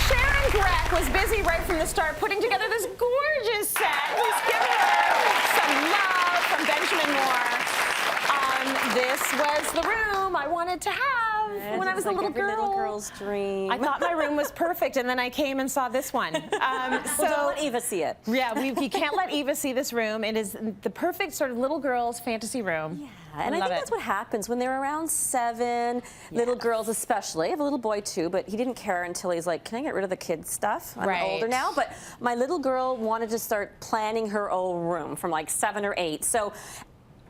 Sharon Grech was busy right from the start putting together this gorgeous set. Let's give her some love from Benjamin Moore. This was the room I wanted to have when I was a little girl. Little girl's dream. I thought my room was perfect, and then I came and saw this one. Well, don't let Eva see it. Yeah, you can't let Eva see this room. It is the perfect sort of little girl's fantasy room. Yeah. And I think that's what happens when they're around 7, little girls especially. I have a little boy too, but he didn't care until he's like, can I get rid of the kids stuff? I'm older now, but my little girl wanted to start planning her own room from like 7 or 8. So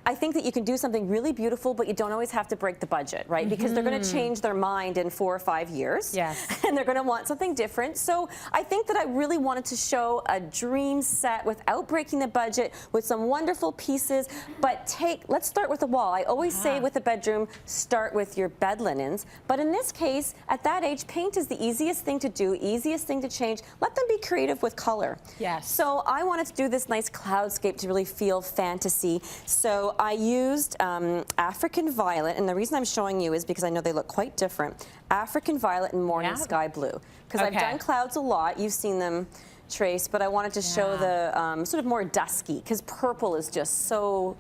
I think that you can do something really beautiful, but you don't always have to break the budget, right? Because they're going to change their mind in 4 or 5 years. Yes. And they're going to want something different. So I think that I really wanted to show a dream set without breaking the budget, with some wonderful pieces. But let's start with the wall. I always say with a bedroom, start with your bed linens. But in this case, at that age, paint is the easiest thing to do, easiest thing to change. Let them be creative with color. Yes. So I wanted to do this nice cloudscape to really feel fantasy. So I used African violet, and the reason I'm showing you is because I know they look quite different. African violet and morning sky blue. Because I've done clouds a lot. You've seen them, Trace, but I wanted to show the sort of more dusky, because purple is just so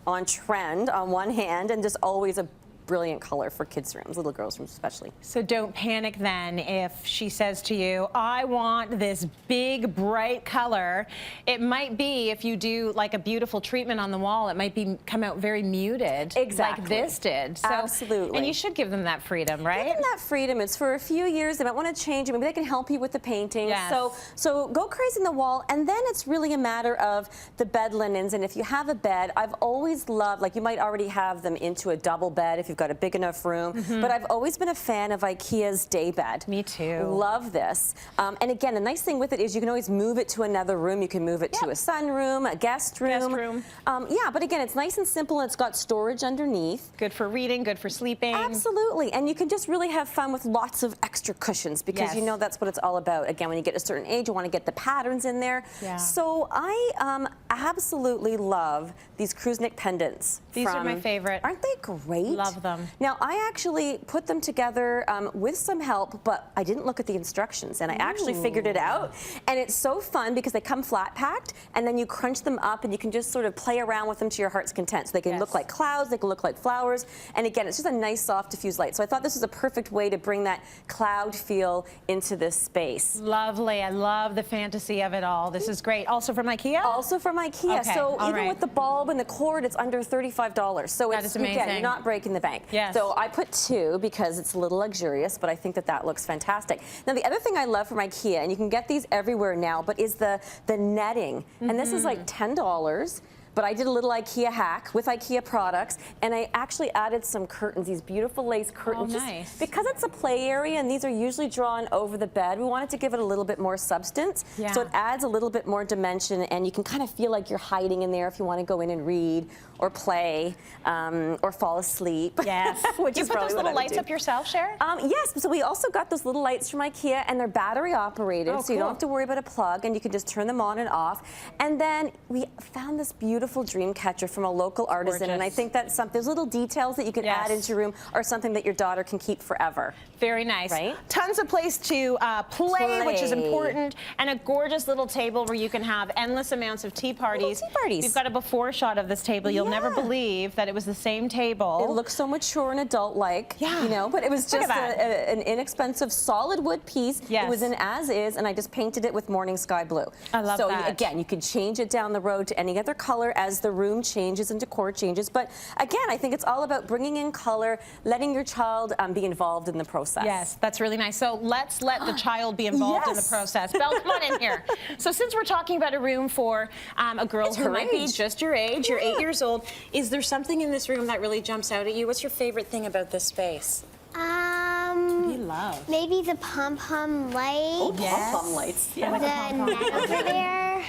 on trend on one hand, and just always a brilliant color for kids' rooms, little girls' rooms especially. So don't panic then if she says to you, I want this big, bright color. It might be, if you do like a beautiful treatment on the wall, it might come out very muted. Exactly. Like this did. So, absolutely. And you should give them that freedom, right? Give them that freedom. It's for a few years. They might want to change it. Maybe they can help you with the painting. Yes. So go crazy in the wall, and then it's really a matter of the bed linens. And if you have a bed, I've always loved, like you might already have them into a double bed if you've got a big enough room, but I've always been a fan of IKEA's day bed. Me too. Love this. And again, the nice thing with it is you can always move it to another room. You can move it to a sunroom, a guest room. Yeah, but again, it's nice and simple, and it's got storage underneath. Good for reading, good for sleeping. Absolutely, and you can just really have fun with lots of extra cushions, because you know that's what it's all about. Again, when you get a certain age, you want to get the patterns in there. Yeah. So I absolutely love these cruise neck pendants. These are my favorite. Aren't they great? Love them. Now, I actually put them together with some help, but I didn't look at the instructions, and I actually figured it out. And it's so fun because they come flat packed, and then you crunch them up, and you can just sort of play around with them to your heart's content. So they can look like clouds, they can look like flowers, and again, it's just a nice soft diffused light. So I thought this was a perfect way to bring that cloud feel into this space. Lovely. I love the fantasy of it all. This is great. Also from IKEA? Also from IKEA. Okay. So even with the bulb and the cord, it's under $35. So that is amazing. Again, you're not breaking the bank. Yes. So I put 2 because it's a little luxurious, but I think that looks fantastic. Now, the other thing I love from IKEA, and you can get these everywhere now, but is the netting. And this is like $10. But I did a little IKEA hack with IKEA products, and I actually added some curtains, these beautiful lace curtains. Oh, nice. Because it's a play area, and these are usually drawn over the bed, we wanted to give it a little bit more substance. Yeah. So it adds a little bit more dimension, and you can kind of feel like you're hiding in there if you want to go in and read or play or fall asleep. Yes. Which Do you is put probably those what little I would lights do. up yourself, Sharon? Yes, so we also got those little lights from IKEA, and they're battery operated, so you don't have to worry about a plug, and you can just turn them on and off. And then we found this beautiful dream catcher from a local artisan, and I think that's something, those little details that you can add into your room are something that your daughter can keep forever. Very nice. Right? Tons of place to play, which is important, and a gorgeous little table where you can have endless amounts of tea parties. We've got a before shot of this table. You'll never believe that it was the same table. It looks so mature and adult-like, you know, but it was just an inexpensive solid wood piece. Yes. It was in as is, and I just painted it with morning sky blue. I love that. So again, you can change it down the road to any other color as the room changes and decor changes. But again, I think it's all about bringing in color, letting your child be involved in the process. Yes, that's really nice. So let's let the child be involved in the process. Belle, come on in here. So since we're talking about a room for a girl who might be just your age, you're 8 years old, is there something in this room that really jumps out at you? What's your favorite thing about this space? What do you love? Maybe the pom-pom light. Oh, pom-pom lights. Yeah. The net over there,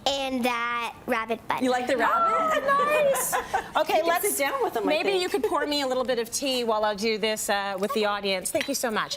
and that rabbit bunny. You like the rabbit? Nice. Okay, let's sit down with them. Maybe you could pour me a little bit of tea while I do this with the audience. Thank you so much.